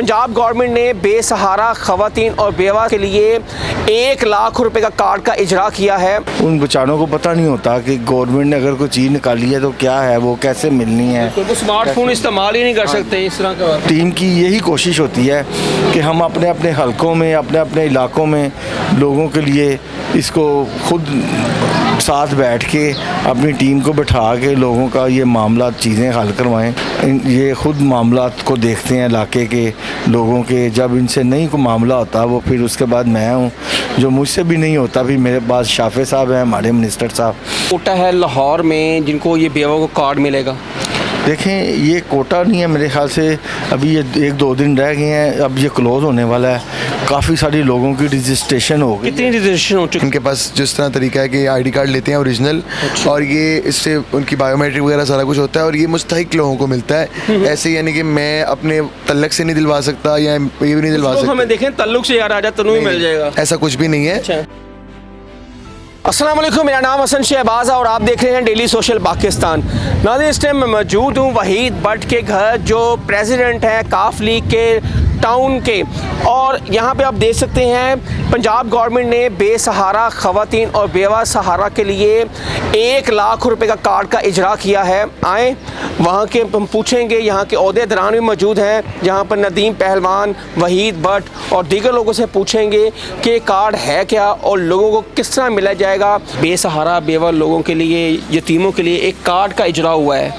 Punjab government ने बेसहारा खवातीन और बेवा के लिए 1 लाख रुपए का कार्ड का इजरा किया है। उन बेचारों को पता नहीं होता कि गवर्नमेंट ने अगर कोई चीज़ निकाली है तो क्या है, वो कैसे मिलनी है। तो स्मार्टफोन इस्तेमाल ही नहीं कर सकते इस तरह का। टीम की यही कोशिश होती है कि हम अपने अपने हलकों में, अपने अपने इलाकों में लोगों के लिए इसको खुद साथ बैठ के अपनी टीम को बैठा के लोगों का ये मामला चीज़ें हल करवाएं। ये खुद मामला को देखते हैं इलाके के लोगों के। जब इनसे नहीं कोई मामला होता वो फिर उसके बाद मैं हूँ, जो मुझसे भी नहीं होता भी मेरे पास शाफे साहब हैं, हमारे मिनिस्टर साहब। कोटा है लाहौर में जिनको ये बेवा को कार्ड मिलेगा। देखें, ये कोटा नहीं है, मेरे ख्याल से अभी ये 1-2 दिन रह गए हैं, अब ये क्लोज़ होने वाला है। काफ़ी सारी लोगों की रजिस्ट्रेशन हो गई। कितनी रजिस्ट्रेशन हो चुकी? इनके पास जिस तरह तरीका है कि आईडी कार्ड लेते हैं ओरिजिनल, और ये इससे उनकी बायोमेट्रिक वगैरह सारा कुछ होता है और ये मुस्तहिक लोगों को मिलता है। ऐसे यानी कि मैं अपने तल्लक से नहीं दिलवा सकता या ये भी नहीं दिलवा सकता। हमें देखें तल्लुक से यार आजा तनु ही मिल जाएगा, ऐसा कुछ भी नहीं है। अच्छा। अस्सलाम वालेकुम, मेरा नाम हसन शहबाज है और आप देख रहे हैं डेली सोशल पाकिस्तान। नाज़रीन, इस टाइम मैं मौजूद हूँ वहीद भट्ट के घर, जो प्रेसिडेंट हैं काफ लीग के टाउन के, और यहाँ पे आप देख सकते हैं पंजाब गवर्नमेंट ने बेसहारा खवातीन और बेवा सहारा के लिए 1 लाख रुपए का कार्ड का इजरा किया है। आए वहाँ के हम पूछेंगे, यहाँ के ओहदेदारान भी मौजूद हैं, जहाँ पर नदीम पहलवान, वहीद भट्ट और दीगर लोगों से पूछेंगे कि कार्ड है क्या और लोगों को किस तरह मिला जाएगा। बेसहारा बेवा लोगों के लिए, यतीमों के लिए एक कार्ड का इजरा हुआ है,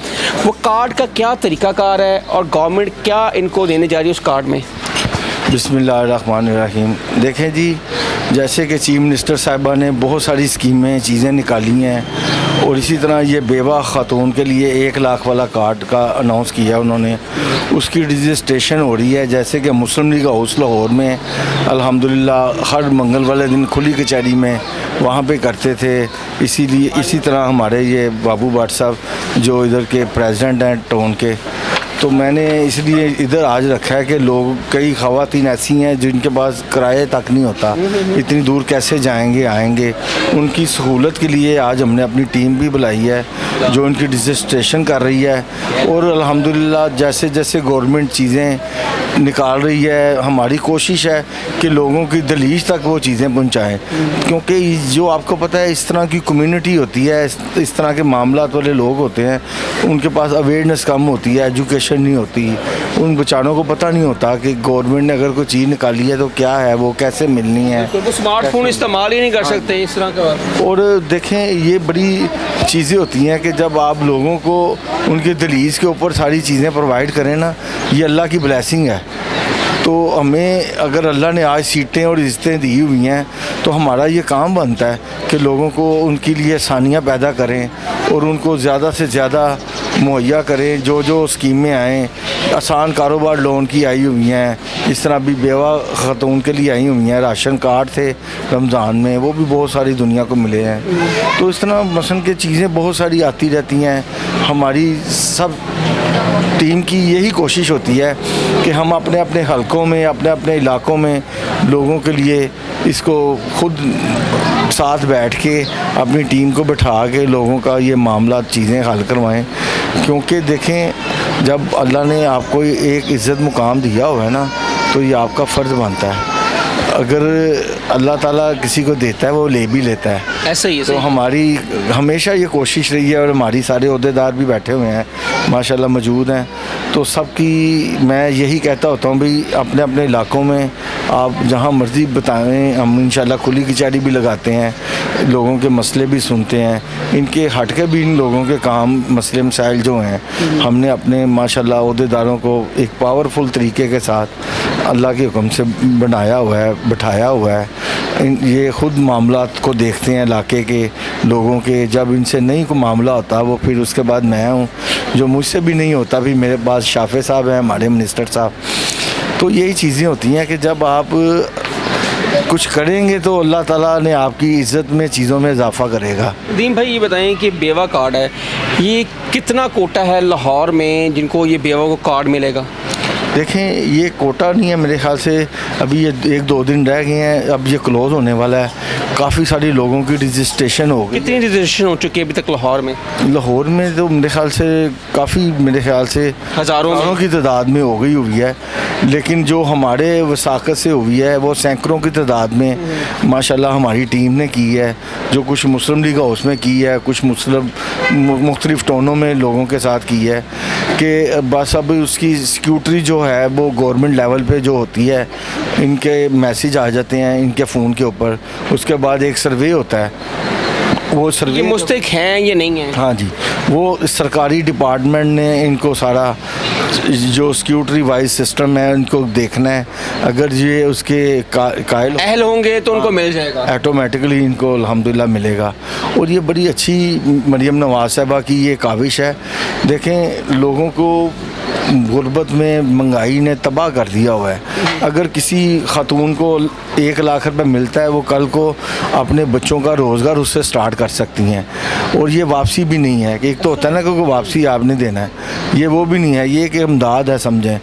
वो कार्ड का क्या तरीक़ाकार है और गवर्नमेंट क्या इनको देने जा रही है उस कार्ड में। बिस्मिल्लाहिर्रहमानिर्रहीम। देखें जी, जैसे कि चीफ मिनिस्टर साहिबा ने बहुत सारी स्कीमें चीज़ें निकाली हैं और इसी तरह ये बेवा ख़ातून के लिए 1 लाख वाला कार्ड का अनाउंस किया उन्होंने। उसकी रजिस्ट्रेशन हो रही है। जैसे कि मुस्लिम लीग हाउस लाहौर में अल्हम्दुलिल्लाह हर मंगल वाले दिन खुली कचहरी में वहाँ पे करते थे। इसीलिए इसी तरह हमारे ये बाबू भट्ट साहब जो इधर के प्रेसिडेंट हैं टाउन के, तो मैंने इसलिए इधर आज रखा है कि लोग, कई ख़वातीन ऐसी हैं जिनके पास किराए तक नहीं होता, इतनी दूर कैसे जाएंगे आएंगे। उनकी सहूलत के लिए आज हमने अपनी टीम भी बुलाई है जो उनकी रजिस्ट्रेशन कर रही है। और अल्हम्दुलिल्लाह जैसे जैसे गवर्नमेंट चीज़ें निकाल रही है, हमारी कोशिश है कि लोगों की दहलीज तक वो चीज़ें पहुँचाएँ, क्योंकि जो आपको पता है इस तरह की कम्युनिटी होती है, इस तरह के मामलात वाले लोग होते हैं, उनके पास अवेयरनेस कम होती है, एजुकेशन नहीं होती। उन बेचारों को पता नहीं होता कि गवर्नमेंट ने अगर कोई चीज़ निकाली है तो क्या है, वो कैसे मिलनी है। तो स्मार्टफोन इस्तेमाल ही नहीं कर सकते इस तरह का। और देखें, ये बड़ी चीज़ें होती हैं कि जब आप लोगों को उनके दहलीज के ऊपर सारी चीज़ें प्रोवाइड करें ना, ये अल्लाह की ब्लेसिंग है। तो हमें, अगर अल्लाह ने आज सीटें और इज़्ज़तें दी हुई हैं तो हमारा ये काम बनता है कि लोगों को उनके लिए आसानियाँ पैदा करें और उनको ज़्यादा से ज़्यादा मुहैया करें। जो जो स्कीमें आएँ, आसान कारोबार लोन की आई हुई हैं, इस तरह भी बेवा ख़ातून के लिए आई हुई हैं। राशन कार्ड थे रमज़ान में, वो भी बहुत सारी दुनिया को मिले हैं। तो इस तरह मसलन की चीज़ें बहुत सारी आती रहती हैं। हमारी सब टीम की यही कोशिश होती है कि हम अपने अपने हलकों में, अपने अपने इलाकों में लोगों के लिए इसको खुद साथ बैठ के अपनी टीम को बैठा के लोगों का ये मामला चीज़ें हल करवाएं। क्योंकि देखें, जब अल्लाह ने आपको एक इज़्ज़त मुकाम दिया हुआ है ना, तो ये आपका फ़र्ज़ बनता है। अगर अल्लाह ताला किसी को देता है वो ले भी लेता है, ऐसा ही है। तो हमारी हमेशा ये कोशिश रही है और हमारी सारे ओहदेदार भी बैठे हुए हैं माशाल्लाह मौजूद हैं। तो सबकी मैं यही कहता होता हूँ भाई, अपने अपने इलाकों में आप जहाँ मर्ज़ी बताएं, हम इंशाल्लाह खुली कचहरी भी लगाते हैं, लोगों के मसले भी सुनते हैं। इनके हट के भी इन लोगों के काम, मसले मसाइल जो हैं, हमने अपने माशाल्लाह ओहदेदारों को एक पावरफुल तरीके के साथ अल्लाह के हुक्म से बनाया हुआ है, बिठाया हुआ है। ये ख़ुद मामलात को देखते हैं इलाके के लोगों के। जब इनसे नहीं कोई मामला होता वो फिर उसके बाद मैं हूँ, जो मुझसे भी नहीं होता भी मेरे पास शाफे साहब हैं, हमारे मिनिस्टर साहब। तो यही चीज़ें होती हैं कि जब आप कुछ करेंगे तो अल्लाह ताला ने आपकी इज़्ज़त में, चीज़ों में इजाफ़ा करेगा। दीन भाई, ये बताएं कि बेवा कार्ड है, ये कितना कोटा है लाहौर में जिनको ये बेवा को कार्ड मिलेगा। देखें, ये कोटा नहीं है, मेरे ख्याल से अभी ये 1-2 दिन रह गए हैं, अब ये क्लोज़ होने वाला है। काफ़ी सारे लोगों की रजिस्ट्रेशन हो गई। कितनी रजिस्ट्रेशन हो चुकी है अभी तक लाहौर में? लाहौर में तो मेरे ख्याल से काफ़ी, मेरे ख्याल से हज़ारों की तादाद में हो गई हुई है, लेकिन जो हमारे वसाकत से हुई है वो सैकड़ों की तादाद में माशाल्लाह हमारी टीम ने की है। जो कुछ मुस्लिम लीग हाउस में की है, कुछ मुस्लिम मुख्तलिफ टोनों में लोगों के साथ की है कि बस अब उसकी सिक्योरिटी जो है वो गवर्नमेंट लेवल पे जो होती है, इनके मैसेज आ जाते हैं इनके फ़ोन के ऊपर, उसके बाद एक सर्वे होता है, वो ये सर्वे मुस्तक हैं या नहीं है? हाँ जी, वो सरकारी डिपार्टमेंट ने इनको सारा जो सिक्योरिटी वाइज सिस्टम है इनको देखना है। अगर ये उसके कायल अहल होंगे तो उनको मिल जाएगा, ऑटोमेटिकली इनको अल्हम्दुलिल्लाह मिलेगा। और ये बड़ी अच्छी मरियम नवाज साहबा की ये काविश है। देखें, लोगों को गुर्बत में महंगाई ने तबाह कर दिया हुआ है। अगर किसी खातून को 1 लाख रुपए मिलता है, वो कल को अपने बच्चों का रोज़गार उससे स्टार्ट कर सकती हैं। और ये वापसी भी नहीं है कि एक तो होता है ना कि वापसी आपने देना है, ये वो भी नहीं है, ये कि इमदाद है, समझें।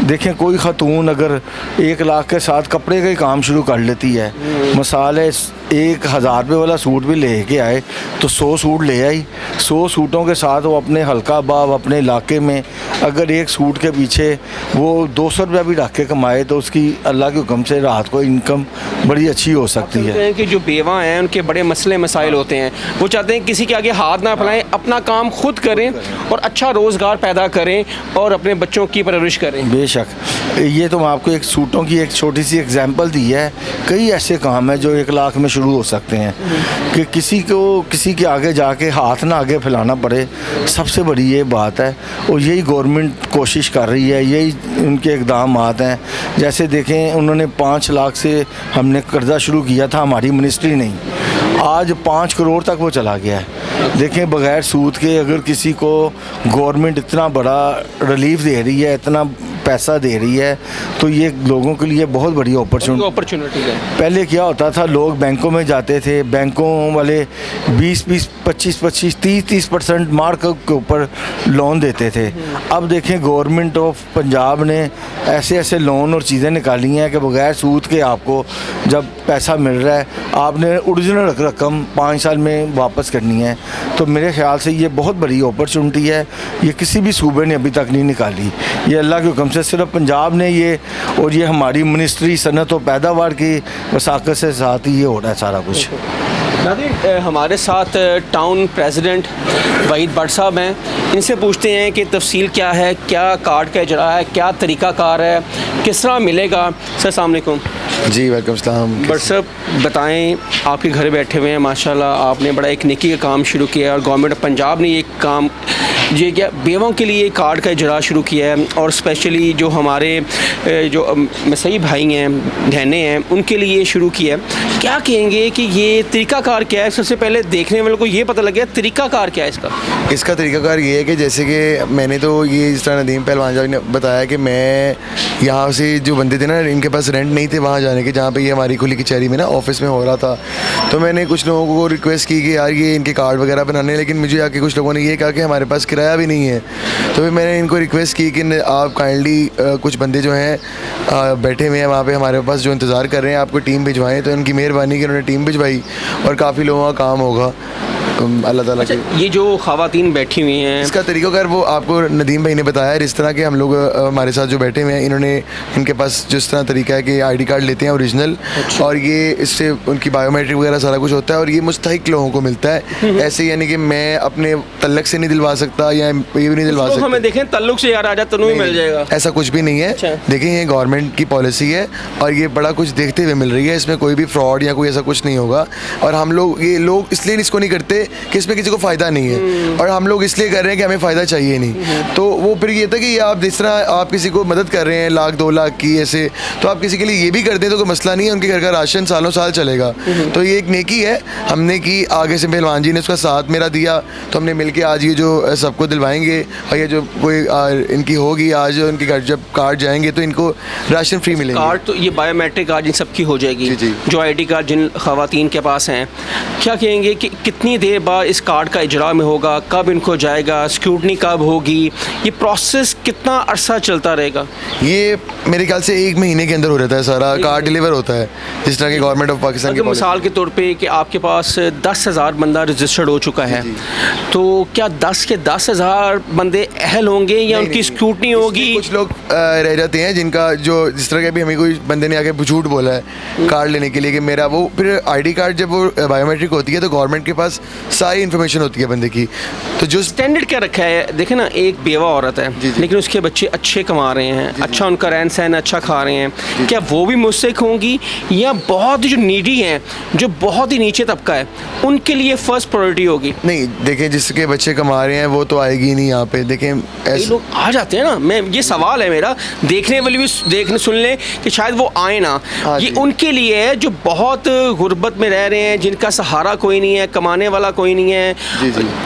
देखें, कोई खातून अगर 1 लाख के साथ कपड़े का ही काम शुरू कर लेती है, मिसाल है 1000 रुपये वाला सूट भी ले के आए तो 100 सूट ले आई, 100 सूटों के साथ वो अपने हल्का बाब अपने इलाके में अगर एक सूट के पीछे वो 200 रुपया भी रख के कमाए तो उसकी अल्लाह के हुक्म से रात को इनकम बड़ी अच्छी हो सकती है। कि जो बेवा हैं उनके बड़े मसले मसाइल होते हैं, वो चाहते हैं किसी के आगे हाथ ना फैलाएं, अपना काम खुद करें और अच्छा रोज़गार पैदा करें और अपने बच्चों की परवरिश करें। बेशक, ये तो मैं आपको एक सूटों की एक छोटी सी एग्जांपल दी है। कई ऐसे काम हैं जो 1 लाख में शुरू हो सकते हैं कि किसी को किसी के आगे जाके हाथ ना आगे फैलाना पड़े, सबसे बड़ी ये बात है। और यही गवर्नमेंट कोशिश कर रही है, यही उनके इक़दाम हैं। जैसे देखें, उन्होंने 5 लाख से हमने कर्ज़ा शुरू किया था, हमारी मिनिस्ट्री नहीं, आज 5 करोड़ तक वो चला गया है। देखें, बग़ैर सूद के अगर किसी को गवर्नमेंट इतना बड़ा रिलीफ दे रही है, इतना पैसा दे रही है, तो ये लोगों के लिए बहुत बड़ी अपॉर्चुनिटी है। पहले क्या होता था, लोग बैंकों में जाते थे, बैंकों वाले 20-20, 25-25, 30% मार्क के ऊपर लोन देते थे। अब देखें, गवर्नमेंट ऑफ पंजाब ने ऐसे ऐसे लोन और चीज़ें निकाली हैं कि बग़ैर सूद के आपको जब पैसा मिल रहा है, आपने ओरिजिनल रकम 5 साल में वापस करनी है। तो मेरे ख्याल से ये बहुत बड़ी अपॉर्चुनिटी है, ये किसी भी सूबे ने अभी तक नहीं निकाली। ये अल्लाह के हुक्म से सिर्फ पंजाब ने ये, और ये हमारी मिनिस्ट्री सनत और पैदावार की वसाकत से साथ ही ये हो रहा है सारा कुछ। नाज़रीन, हमारे साथ टाउन प्रेसिडेंट वहीद भट्ट साहब हैं, इनसे पूछते हैं कि तफसील क्या है, क्या कार्ड का इजरा है, क्या तरीक़ाकार है, किस तरह मिलेगा। सर अस्सलाम वालेकुम। जी वालेकुम सलाम। भट्ट साहब बताएं, आपके घर बैठे हुए हैं, माशाल्लाह आपने बड़ा एक नेकी का काम शुरू किया है और गवर्नमेंट ऑफ पंजाब ने ये काम ये क्या बेवों के लिए कार्ड का इजरा शुरू किया है, और स्पेशली जो हमारे जो मसीही भाई हैं, बहनें हैं, उनके लिए शुरू किया है। क्या कहेंगे कि ये तरीक़ाकार क्या है? सबसे पहले देखने वालों को ये पता लग गया तरीक़ाकार क्या है इसका? इसका तरीक़ाकार ये है कि जैसे कि मैंने तो ये जिस तरह नदीम पहलवान साहब ने बताया कि मैं यहाँ से जो बंदे थे ना, इनके पास रेंट नहीं थे वहाँ जाने के, जहाँ पे ये हमारी खुली कचहरी में ना ऑफिस में हो रहा था। तो मैंने कुछ लोगों को रिक्वेस्ट की कि यार ये इनके कार्ड वगैरह बनाने, लेकिन मुझे आके कुछ लोगों ने ये कहा कि हमारे पास किराया भी नहीं है। तो फिर मैंने इनको रिक्वेस्ट की कि आप काइंडली कुछ बंदे जो हैं बैठे हुए हैं वहाँ पे हमारे पास जो इंतज़ार कर रहे हैं, आपको टीम भिजवाएँ। तो उनकी मेहरबानी कि उन्होंने टीम भिजवाई और काफ़ी लोगों का काम होगा अल्लाह ताला की। ये जो ख़वातीन बैठी हुई हैं, इसका तरीक़ाकार वो आपको नदीम भाई ने बताया है। इस तरह के हम लोग हमारे साथ जो बैठे हुए हैं, इन्होंने इनके पास जिस तरह तरीका है कि आईडी कार्ड लेते हैं ओरिजिनल, और ये इससे उनकी बायोमेट्रिक वगैरह सारा कुछ होता है और ये मुस्तहिक लोगों को मिलता है। ऐसे यानी कि मैं अपने तल्लक से नहीं दिलवा सकता या ये भी नहीं दिलवा सकता। हमें देखें तल्लुक से यार आजा तनु ही मिल जाएगा, ऐसा कुछ भी नहीं है। देखें, ये गवर्नमेंट की पॉलिसी है और ये बड़ा कुछ देखते हुए मिल रही है, इसमें कोई भी फ्रॉड या कोई ऐसा कुछ नहीं होगा। और हम लोग ये लोग इसलिए इसको नहीं करते कि इसमें किसी को फ़ायदा नहीं है, और हम लोग इसलिए कर रहे हैं कि हमें फ़ायदा चाहिए नहीं। तो वो फिर ये था कि ये आप जिस तरह आप किसी को मदद कर रहे हैं 1-2 लाख की ऐसे, तो आप किसी के लिए ये भी कर दें तो कोई मसला नहीं है, उनके घर का राशन सालों साल चलेगा। तो ये एक नेकी है हमने की, आगे से पहलवान जी ने उसका साथ मेरा दिया, तो हमने मिलके आज ये जो सबको दिलवाएंगे, और ये जो कोई इनकी होगी आज इनके घर जब कार्ड जाएंगे तो इनको राशन फ्री मिलेंगे। कार्ड तो ये बायोमेट्रिक कार्ड इन सबकी हो जाएगी। जी। जो आईडी कार्ड जिन खवातीन के पास हैं, क्या कहेंगे कि कितनी देर बाद इस कार्ड का इजरा में होगा, कब इनको जाएगा, सिक्योरिटी कब होगी, ये प्रोसेस कितना अरसा चलता रहेगा? ये मेरे ख्याल से 1 महीने के अंदर हो रहता है, सारा कार्ड डिलीवर होता है जिस तरह की गवर्नमेंट ऑफ पाकिस्तान की अगर मिसाल के तौर पे कि आपके पास 10,000 बंदा रजिस्टर्ड हो चुका है, तो क्या 10 के 10,000 बंदे अहल होंगे या उनकी स्क्रूटनी होगी? कुछ लोग रह जाते हैं जिनका जो जिस तरह के अभी हमें कोई बंदे ने आके झूठ बोला है कार्ड लेने के लिए कि मेरा वो, फिर आईडी कार्ड जब वो बायोमेट्रिक होती है तो गवर्नमेंट के पास सारी इन्फॉर्मेशन होती है बंदे की। तो जो स्टैंडर्ड क्या रखा है, देखे ना, एक बेवा औरत है लेकिन उसके बच्चे अच्छे कमा रहे हैं, अच्छा उनका रहन सहन अच्छा खा रहे हैं, क्या वो भी मुस्तहिक होंगी या बहुत जो नीडी हैं, जो बहुत ही नीचे तबका है, उनके लिए फर्स्ट प्रायोरिटी होगी? नहीं, देखें जिसके बच्चे कमा रहे हैं वो तो आएगी नहीं यहाँ पे। देखें ये लोग आ जाते हैं ना, मैं ये सवाल है मेरा, देखने वाले भी देखने सुन लें कि शायद वो आए ना, ये उनके लिए है जो बहुत गुर्बत में रह रहे हैं, जिनका सहारा कोई नहीं है, कमाने वाला कोई नहीं है,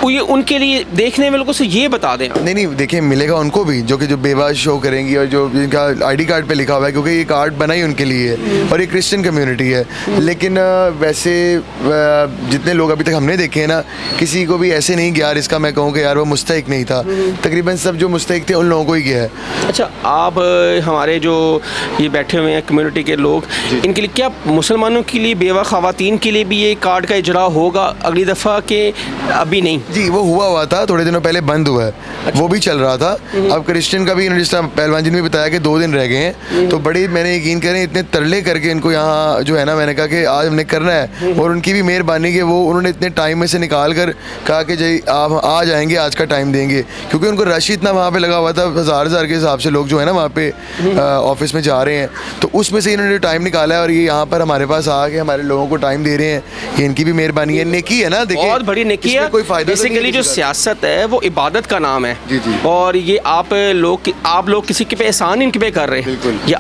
ये उनके लिए देखने वालों को से ये बता दें। नहीं, देखिए मिलेगा उनको भी, जो कि जो बेवा शो करेंगी और जो जिनका आईडी कार्ड पे लिखा हुआ है, क्योंकि ये कार्ड बना ही उनके लिए है और ये क्रिश्चियन कम्युनिटी है। लेकिन वैसे जितने लोग अभी तक हमने देखे हैं ना, किसी को भी ऐसे नहीं गया इसका मैं कहूँ कि यार वो मुस्तहिक नहीं था। तकरीबन सब जो मुस्तहिक थे उन लोगों को ही गया है। अच्छा, आप हमारे जो ये बैठे हुए हैं कम्युनिटी के लोग, इनके लिए क्या मुसलमानों के लिए, बेवा खवातीन के लिए भी ये कार्ड का इजरा होगा अगली दफ़ा के अभी नहीं? जी, वो हुआ था थोड़े दिनों पहले, बंद हुआ है। अच्छा। वो भी चल रहा था। अब क्रिश्चियन का भी जिस तरह पहलवान जी ने भी बताया कि 2 दिन रह गए हैं, तो बड़ी मैंने यकीन करें इतने तरले करके इनको यहाँ जो है ना, मैंने कहा कि आज हमने करना है, और उनकी भी मेहरबानी कि वो उन्होंने इतने टाइम में से निकाल कर कहा कि जी आप आ जाएंगे, आज का टाइम देंगे, क्योंकि उनको रश इतना वहाँ पे लगा हुआ था, हज़ार के हिसाब से लोग जो है ना वहाँ पे ऑफिस में जा रहे हैं, तो उसमें से इन्होंने टाइम निकाला है और ये यहाँ पर हमारे पास आके हमारे लोगों को टाइम दे रहे हैं। ये इनकी भी मेहरबानी है, नेकी है ना, देखिए बहुत बड़ी नेकी है। कोई फायदा बेसिकली जो सियासत है वो इबादत का नाम है, और ये आप लोग किसी के पे एहसान इनके पे कर रहे हैं, ये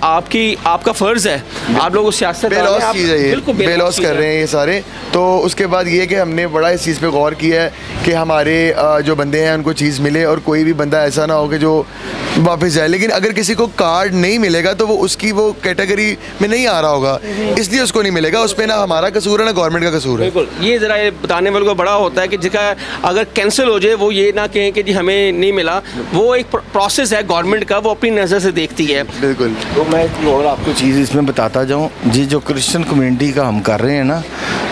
आपका फर्ज है, आप लोग सियासत बेलॉस कर रहे हैं ये सारे। तो उसके बाद ये कि हमने बड़ा इस चीज़ पे गौर किया है कि हमारे जो बंदे हैं उनको चीज़ मिले और कोई भी बंदा ऐसा ना हो कि जो वापस जाए। लेकिन अगर किसी को कार्ड नहीं मिलेगा तो वो उसकी वो कैटेगरी में नहीं आ रहा होगा, इसलिए उसको नहीं मिलेगा। उस पर ना हमारा कसूर है ना गवर्नमेंट का कसूर है। बिल्कुल, ये ज़रा बताने वालों को बड़ा होता है कि जिसका अगर कैंसिल हो जाए वो ये ना कहें कि जी हमें नहीं मिला, वो एक प्रोसेस है गवर्नमेंट का, वो अपनी नज़र से देखती है। बिल्कुल। तो मैं और आपको चीज़ इसमें बताता जाऊँ जी, जो क्रिश्चियन कम्युनिटी का हम कर रहे हैं ना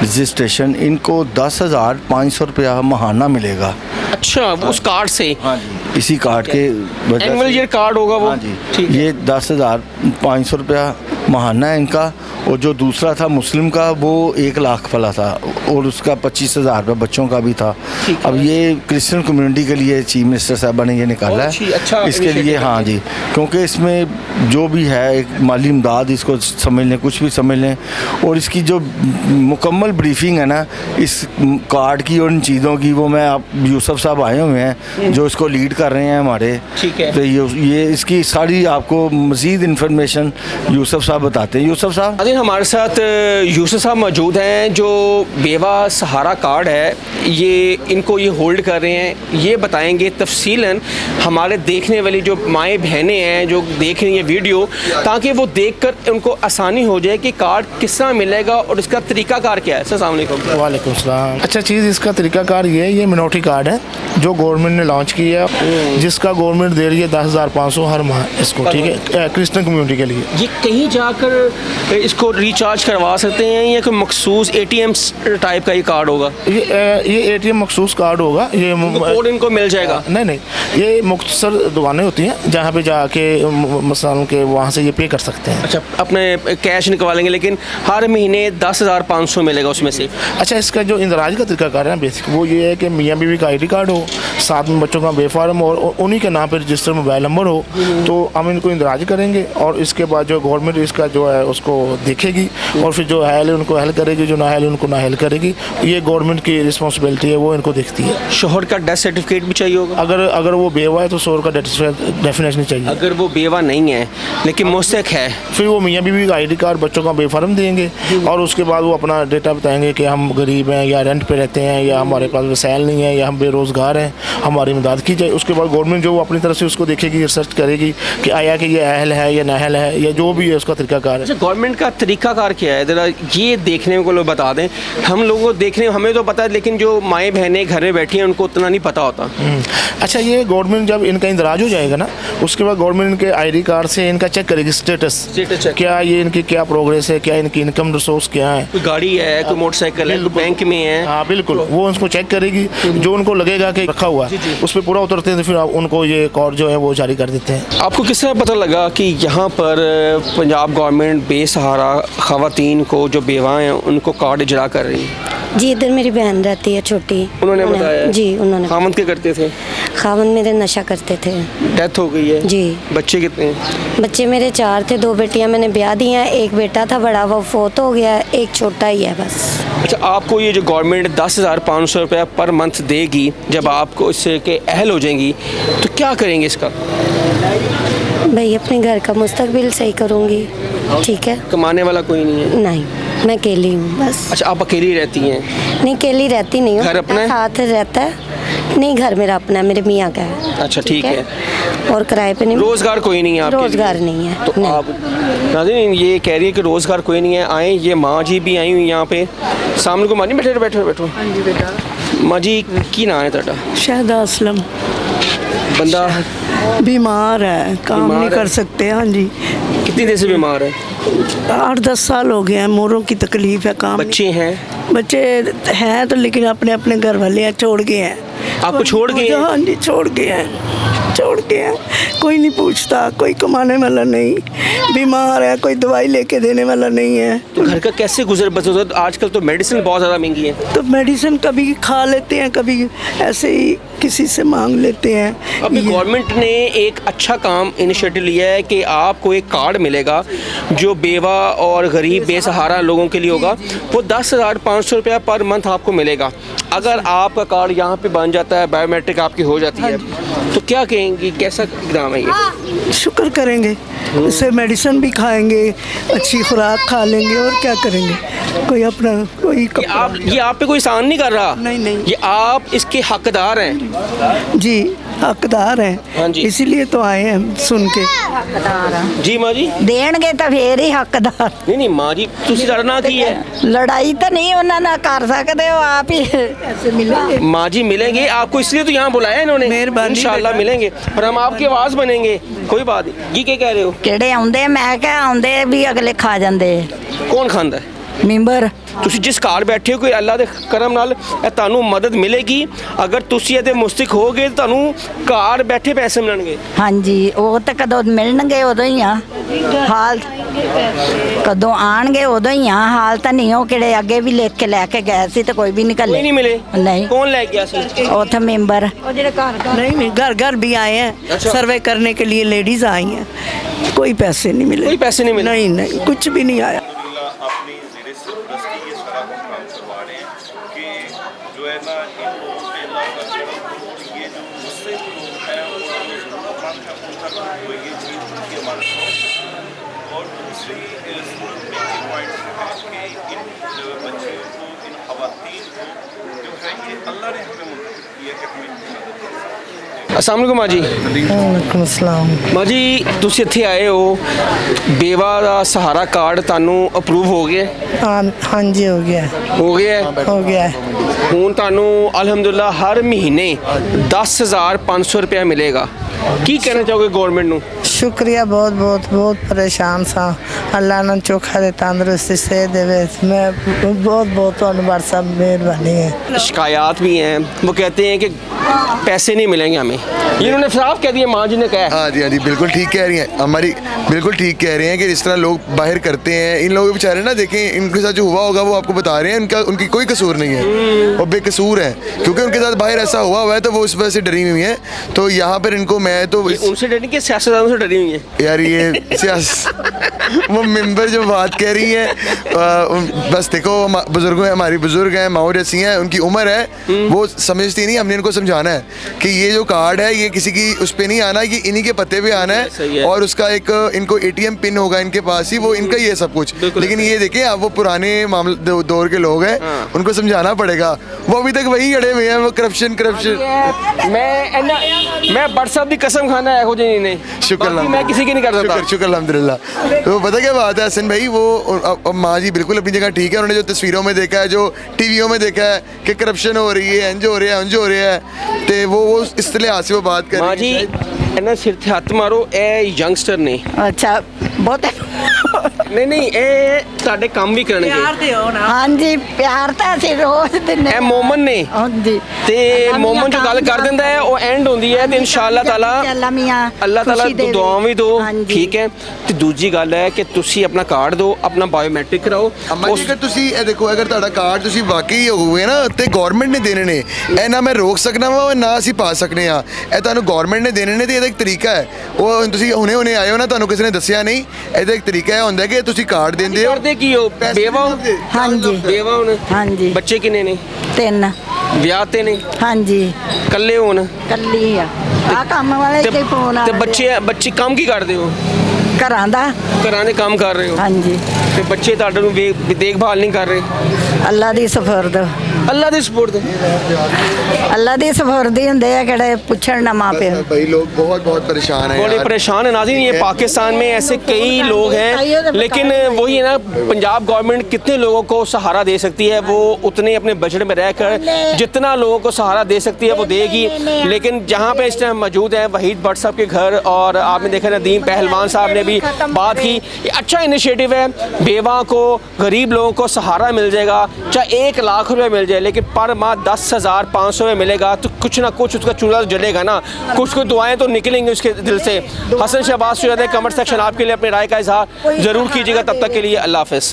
रजिस्ट्रेशन, इनको 10,500 रुपया महाना मिलेगा। अच्छा, उस कार्ड से? हाँ जी, इसी कार्ड के एनुअल ईयर कार्ड होगा वो? हाँ जी, ये 10,500 रुपया महाना है इनका। और जो दूसरा था मुस्लिम का वो 1 लाख वाला था, और उसका 25,000 रुपये बच्चों का भी था। अब ये क्रिश्चियन कम्युनिटी के लिए चीफ मिनिस्टर साहबा ने ये निकाला है, अच्छा इसके लिए। हाँ जी, क्योंकि इसमें जो भी है एक माली इमदाद, इसको समझ लें, कुछ भी समझ लें, और इसकी जो मुकम्मल ब्रीफिंग है ना इस कार्ड की और इन चीज़ों की, वो मैं आप यूसुफ साहब आए हुए हैं जो इसको लीड कर रहे हैं हमारे। ठीक है। तो ये इसकी सारी आपको मज़ीद इन्फॉर्मेशन यूसुफ साहब बताते हैं। यूसुफ साहब हमारे साथ यूसुफ साहब मौजूद हैं जो बेवा सहारा कार्ड है ये इनको ये होल्ड कर रहे हैं। ये बताएंगे तफसीलन हमारे देखने वाली जो माएँ बहनें हैं जो देख रही हैं वीडियो, ताकि वो देखकर उनको आसानी हो जाए कि कार्ड किस तरह मिलेगा और इसका तरीकाकार क्या है। अस्सलाम वालेकुम। वालेकुम सलाम। अच्छा चीज़ इसका तरीकाकार ये है, ये मिनोरिटी कार्ड है जो गवर्नमेंट ने लॉन्च किया है, जिसका गवर्नमेंट दे रही है 10,500 हर माह इसको, ठीक है, क्रिश्चियन कम्युनिटी के लिए। ये कहीं जाकर इसको रिचार्ज करवा सकते हैं या कोई मखसूस ATM टाइप का ये कार्ड होगा? ये ATM मखसूस कार्ड होगा। ये कोड इनको मिल जाएगा? नहीं, ये मुख्तसर दुकानें होती हैं जहाँ पे जाके मसालों के वहाँ से ये पे कर सकते हैं। अच्छा, अपने कैश निकलवाएंगे, लेकिन हर महीने 10,500 मिलेगा उसमें से? अच्छा, इसका जो इंदराज का तरीकाकार है बेसिक वो ये है कि मियाँ बीवी का ID कार्ड हो, साथ में बच्चों का बेफार्म और उन्हीं के नाम पर रजिस्टर मोबाइल नंबर हो, तो हम इनको इंदराज करेंगे और इसके बाद जो गवर्नमेंट इसका जो है उसको देखेगी और फिर जो है उनको हल करेगी, जो ना है उनको ना हल करेगी। ये गवर्नमेंट की रिस्पॉन्सिबिलिटी है, वो इनको देखती है। शोहर का डेथ सर्टिफिकेट भी चाहिए होगा? अगर वो बेवा है तो शोहर का डेफिनेटली चाहिए। अगर वो बेवा नहीं है लेकिन मुस्तहिक है, फिर वो मियाँ बीवी का ID कार्ड, बच्चों का बेफार्म देंगे और उसके बाद वो अपना डेटा बताएंगे कि हम गरीब हैं या रेंट पे रहते हैं या हमारे पास वसाइल नहीं है या हम बेरोज़गार हैं, हमारी मदद की जाए। उसके बाद गवर्नमेंट जो अपनी तरफ से उसको देखेगी, रिसर्च करेगी कि आया कि ये अहल है या ना पहल है या जो भी है उसका तरीकाकार है। अच्छा, गवर्नमेंट का तरीकाकार क्या है, ज़रा ये देखने को लोग बता दें। हम लोगों को देखने हमें तो पता है, लेकिन जो माएँ बहनें घर में बैठी हैं उनको उतना नहीं पता होता। अच्छा, ये गवर्नमेंट जब इनका इंदराज हो जाएगा ना, उसके बाद गवर्नमेंट इनके आईडी कार्ड से इनका चेक करेगी स्टेटस check। क्या ये इनकी क्या प्रोग्रेस है, क्या इनकी इनकम रिसोर्स क्या है, कोई गाड़ी है, कोई मोटरसाइकिल है, कोई बैंक में है। हाँ बिल्कुल, वो उसको चेक करेगी। जो उनको लगेगा कि रखा हुआ है उस पर पूरा उतरते हैं तो फिर आप उनको ये कार्ड जो है वो जारी कर देते हैं। आपको किस तरह पता लगा कि यहाँ पर पंजाब गवर्नमेंट बेसहारा खवातीन को जो बेवाएँ हैं उनको कार्ड इजरा कर रही है? जी, इधर मेरी बहन रहती है छोटी। उन्होंने बताया? जी, उन्होंने। खामद क्या करते थे? खावन मेरे नशा करते थे। डेथ हो गई है? जी। बच्चे कितने हैं? बच्चे मेरे 4 थे, 2 बेटियां मैंने ब्याह दी हैं, एक बेटा था बड़ा वो फोत हो गया, एक छोटा ही है बस। अच्छा, आपको ये जो गवर्नमेंट 10,500 रुपया पर मंथ देगी, जब आपको इससे के अहल हो जाएंगी तो क्या करेंगे इसका? भाई अपने घर का मुस्तकबिल सही करूँगी। ठीक है। कमाने वाला कोई नहीं है? नहीं, मैं अकेली हूँ बस। अच्छा, आप अकेली रहती हैं? नहीं, अकेली रहती नहीं हूँ। घर अपना है? साथ रहता है। नहीं, घर मेरा अपना है, मेरे मियाँ का है। अच्छा, ठीक है। और किराए पे नहीं। रोजगार कोई नहीं है आपके लिए? रोजगार नहीं है। तो नहीं। आप नाज़रीन ये कह रही है कि रोजगार कोई नहीं है। आए, ये माँ जी भी आई हुई यहाँ पे सामने को। माँ जी बैठो बैठो बैठो। हाँ जी बेटा। माँ जी की नाम है ਤੁਹਾਡਾ? शहदा असलम। बंदा बीमार है, काम बीमार नहीं है? कर सकते। हाँ जी, कितनी देर से बीमार है? 8-10 साल हो गए हैं। मोरों की तकलीफ है, काम बच्चे हैं? बच्चे हैं तो लेकिन अपने अपने घर वाले हैं, छोड़ गए हैं। आपको छोड़ गए हैं? हाँ जी, छोड़ गए हैं, छोड़ गए हैं। कोई नहीं पूछता, कोई कमाने वाला नहीं, बीमार है, कोई दवाई लेके देने वाला नहीं है। तो घर का कैसे गुजर बसर होता है? आजकल तो मेडिसिन बहुत ज़्यादा महंगी है। तो मेडिसिन कभी खा लेते हैं, कभी ऐसे ही किसी से मांग लेते हैं। अभी ये- गवर्नमेंट ने एक अच्छा काम इनिशिएटिव लिया है कि आपको एक कार्ड मिलेगा जो बेवा और गरीब बेसहारा लोगों के लिए होगा। वो 10,500 रुपया पर मंथ आपको मिलेगा। अगर आपका कार्ड यहाँ पे बन जाता है, बायोमेट्रिक आपकी हो जाती है, तो क्या कहेंगी, कैसा इकदाम है ये? शुक्र करेंगे, इससे मेडिसिन भी खाएंगे, अच्छी खुराक खा लेंगे और क्या करेंगे। कोई अपना कोई ये आप पे कोई एहसान नहीं कर रहा। नहीं, नहीं। ये आप इसके हकदार हैं। जी, हकदार हाँ हैं, जी। इसीलिए तो आए हैं सुन के। जी माँ जी। ਦੇਣਗੇ ਤਾਂ ਫੇਰ ਹੀ ਹੱਕਦਾਰ। नहीं नहीं माँ जी, तुसी लड़ना की है? ਲੜਾਈ ਤਾਂ ਨਹੀਂ ਉਹਨਾਂ ਨਾਲ ਕਰ ਸਕਦੇ ਹੋ ਆਪ ਹੀ ऐसे मिलेंगे। माँ जी मिलेंगे आपको, इसलिए तो यहाँ बुलाया है इन्होंने। मेहरबानी इंशाल्लाह बेटा। मिलेंगे और हम आपकी आवाज़ बनेंगे। कोई बात नहीं। ये क्या कह रहे हो? ਕਿਹੜੇ ਆਉਂਦੇ ਮੈਂ ਕਿਹਾ ਆਉਂਦੇ ਵੀ ਅਗਲੇ ਖਾ ਜਾਂਦੇ कौन खांदा है? ਮੈਂਬਰ। ਤੁਸੀਂ ਜਿਸ ਘਰ ਬੈਠੇ ਹੋ, ਕੋਈ ਅੱਲਾ ਦੇ ਕਰਮ ਨਾਲ ਇਹ ਤੁਹਾਨੂੰ ਮਦਦ ਮਿਲੇਗੀ। ਅਗਰ ਤੁਸੀਂ ਇਹਦੇ ਮੁਸਤਕ ਹੋਗੇ ਤਾਂ ਤੁਹਾਨੂੰ ਘਰ ਬੈਠੇ ਪੈਸੇ ਮਿਲਣਗੇ। ਹਾਂਜੀ, ਉਹ ਤਾਂ ਕਦੋਂ ਮਿਲਣਗੇ ਉਦੋਂ ਹੀ ਆ। ਹਾਲ ਕਦੋਂ ਆਣਗੇ ਉਦੋਂ ਹੀ ਆ। ਹਾਲ ਤਾਂ ਨਹੀਂ ਉਹ ਕਿਹੜੇ ਅੱਗੇ ਵੀ ਲਿਖ ਕੇ ਲੈ ਕੇ ਗਏ ਸੀ ਤੇ ਕੋਈ ਵੀ ਨਹੀਂ कोई ਕੱਲੇ। नहीं मिले? नहीं। कौन ले गया सी? ਉੱਥੇ ਮੈਂਬਰ। नहीं नहीं, घर घर भी आए हैं, अच्छा। सर्वे करने के लिए लेडीज आई हैं, कोई पैसे नहीं मिले। कोई पैसे नहीं मिले? नहीं नहीं, कुछ भी नहीं आया। अपनी ज़ेरे सरपरस्ती ये सारा हम काम करवा रहे हैं कि जो है ना इन लोगों पे अल्लाह का करम, ये जो मुझसे जो लोग हैं उनको ज़रूरतमंद है उन तक वो ये चीज़ की हमारे साथ। और दूसरी सूरत में ये पॉइंट है कि इन बच्चियों को, इन खवातीन को जो है ये अल्लाह ने हमें मुंतखब किया कि हमें मदद करें। अस्सलाम वालेकुम माँ जी। वालेकुम अस्सलाम। ਮਾਂ ਜੀ ਤੁਸੀਂ ਇੱਥੇ ਆਏ ਹੋ, ਬੇਵਾ ਦਾ ਸਹਾਰਾ ਕਾਰਡ ਤੁਹਾਨੂੰ ਅਪਰੂਵ ਹੋ ਗਿਆ? हाँ जी, हो गया, ਹੋ ਗਿਆ ਹੈ। हो गया है। ਹੁਣ ਤੁਹਾਨੂੰ ਅਲਹਮਦੁਲਿਲਾ ਹਰ ਮਹੀਨੇ 10,500 ਰੁਪਇਆ ਮਿਲੇਗਾ। ਕੀ ਕਹਿਣਾ ਚਾਹੋਗੇ ਗਵਰਨਮੈਂਟ ਨੂੰ? शुक्रिया, बहुत बहुत बहुत परेशान सा। अल्लाह ने चोखा दे, तंदुरुस्ती से देवे। मैं बहुत बहुत धन्यवाद साहब, मेहरबानी है। शिकायत भी हैं, वो कहते हैं कि पैसे नहीं मिलेंगे हमें। ये इन्होंने साफ कह दिया, माँ जी ने कहा है। हाँ जी, हाँ जी, बिल्कुल ठीक कह रही हैं हमारी, बिल्कुल ठीक कह रहे हैं कि जिस तरह लोग बाहर करते हैं, इन लोगों के बेचारे ना देखें, इनके साथ जो हुआ होगा वो आपको बता रहे हैं। उनकी कोई कसूर नहीं है, वो बेकसूर है, क्योंकि उनके साथ बाहर ऐसा हुआ है तो वो इस वजह से डरी हुई हैं। तो यहाँ पर इनको मैं तो उनसे डरने के सियासतदानों से डरी हुई है। यार ये वो मेंबर जो बात कह रही हैं, बस देखो बुजुर्गों हैं, हमारी बुजुर्ग हैं, माओ जैसी हैं, उनकी उम्र है, वो समझती नहीं। हमने इनको समझाना है कि ये जो कार्ड है ये किसी की उस पर नहीं आना, ये इन्हीं के पते पे आना सही है। है। और उसका एक इनको ATM पिन होगा इनके पास ही, वो इनका ही है सब कुछ। लेकिन ये देखें, अब वो पुराने मामले दौर के लोग हैं, उनको समझाना पड़ेगा। वो अभी तक वही अड़े हुए हैं, वो करप्शन। मैं व्हाट्सएप की कसम खाना है हो जी नहीं। शुक्र मैं किसी की नहीं कर सकता। शुक्र शुक्र अल्हम्दुलिल्लाह। तो पता क्या बात है हसन भाई, वो माँ जी बिल्कुल अपनी जगह ठीक है। उन्होंने जो तस्वीरों में देखा है, जो टीवियों में देखा है कि करप्शन हो रही है, इंज हो रहा है, उंज हो रहा है, तो वो इस लिहाज से वो बात कर माँ जी रही है। ਇਹਨਾਂ ਸਿਰ ਤੇ ਹੱਥ ਮਾਰੋ, ਇਹ ਯੰਗਸਟਰ ਨੇ। ਅੱਛਾ ਬਹੁਤ ਨਹੀਂ ਨਹੀਂ, ਇਹ ਤੁਹਾਡੇ ਕੰਮ ਵੀ ਕਰਨਗੇ। ਹਾਂਜੀ ਪਿਆਰ ਤਾਂ ਅਸੀਂ ਰੋਜ਼ ਦਿੰਦੇ ਇਹ ਮੋਮਨ ਨੇ ਹਾਂਜੀ ਤੇ ਮੋਮਨ ਜੋ ਗੱਲ ਕਰ ਦਿੰਦਾ ਹੈ ਉਹ ਐਂਡ ਹੁੰਦੀ ਹੈ ਤੇ ਇਨਸ਼ਾਅੱਲਾ ਤਾਲਾ ਅੱਲਾ ਮੀਆਂ ਅੱਲਾਹ ਤਾਲਾ ਖੁਸ਼ੀ ਦੇਵੇ। ਦੁਆਵਾਂ ਵੀ ਦਿਓ, ਹਾਂਜੀ। ਠੀਕ ਹੈ। ਤੇ ਦੂਜੀ ਗੱਲ ਹੈ ਕਿ ਤੁਸੀਂ ਆਪਣਾ ਕਾਰਡ ਦਿਓ, ਆਪਣਾ ਬਾਇਓਮੈਟ੍ਰਿਕ ਕਰਾਓ। अम्मा जी, अगर तुसी ਇਹ ਦੇਖੋ, ਅਗਰ ਤੁਹਾਡਾ ਕਾਰਡ ਤੁਸੀਂ ਵਾਕਈ ਹੋਵੇ ਨਾ ਤੇ ਗਵਰਨਮੈਂਟ ਨੇ ਦੇਣੇ ਨੇ, ਇਹ ਨਾ ਮੈਂ ਰੋਕ ਸਕਣਾ ਵਾ ਨਾ ਅਸੀਂ ਪਾ ਸਕਨੇ ਆ, ਇਹ ਤੁਹਾਨੂੰ ਗਵਰਨਮੈਂਟ ਨੇ ਦੇਣੇ ਨੇ ਤੇ ਇਹਦਾ ਇੱਕ ਤਰੀਕਾ ਹੈ। ਉਹ ਤੁਸੀਂ ਹੁਣੇ ਆਏ ਹੋ ਨਾ, ਤੁਹਾਨੂੰ ਕਿਸੇ ਨੇ ਦੱਸਿਆ ਨਹੀਂ, ਇਹਦਾ ਇੱਕ ਤਰੀਕਾ ਇਹ ਹੁੰਦਾ ਕਿ ਤੁਸੀਂ ਕਾਰਡ ਦਿੰਦੇ ਹੋ। ਕਰਦੇ ਕੀ ਹੋ? ਬੇਵਾ ਹੋ? ਹਾਂਜੀ ਬੇਵਾ ਹੋਣ? ਹਾਂਜੀ ਬੱਚੇ ਕਿੰਨੇ ਨੇ? 3 ਵਿਆਹ ਤੇ ਨੇ? ਹਾਂਜੀ ਇਕੱਲੇ ਹੋਣ? ਕੱਲੀ ਆ ਕੰਮ ਵਾਲੇ ਤੇ ਫੋਨ ਆ ਤੇ ਬੱਚੇ ਕੰਮ ਕੀ ਕਰਦੇ ਹੋ? ਘਰਾਂ ਦਾ ਘਰਾਂ ਦੇ ਕੰਮ ਕਰ ਰਹੇ ਹੋ ਹਾਂਜੀ ਤੇ ਬੱਚੇ ਤੁਹਾਡੇ ਨੂੰ ਦੇਖਭਾਲ ਨਹੀਂ ਕਰ ਰਹੇ? ਅੱਲਾ ਦੀ ਸਫਰਦ ਅੱਲਾ ਦੀ ਸਪੋਰਟ ਦੇ। ਅੱਲਾ ਦੀ ਸਫਰਦੀ ਹੁੰਦੇ ਆ ਕਿਹੜੇ ਪੁੱਛਣ ना माँ पे। भाई लोग बहुत परेशान हैं बड़े यार। परेशान है नाज़रीन। ये पाकिस्तान में ऐसे कई लोग हैं, लेकिन वही है ना, पंजाब गवर्नमेंट कितने लोगों को सहारा दे सकती है, वो उतने अपने बजट में रहकर जितना लोगों को सहारा दे सकती है वो देगी। लेकिन जहाँ पे इस टाइम मौजूद है वहीद भट्ट साहब के घर, और आपने देखा नदीम पहलवान साहब ने भी बात की, ये अच्छा इनिशिएटिव है। बेवा को, गरीब लोगों को सहारा मिल जाएगा, चाहे 1 लाख रुपये मिल जाए, लेकिन पर माह 10,500 में मिलेगा तो कुछ ना कुछ उसका चूल्हा जलेगा ना, कुछ दुआएं तो निकलेंगी उसके दिल से। हसन शहबाज शुजात कमेंट सेक्शन आपके लिए अपनी राय का इजहार ज़रूर कीजिएगा। तब तक के लिए अल्लाह हाफ़िज़।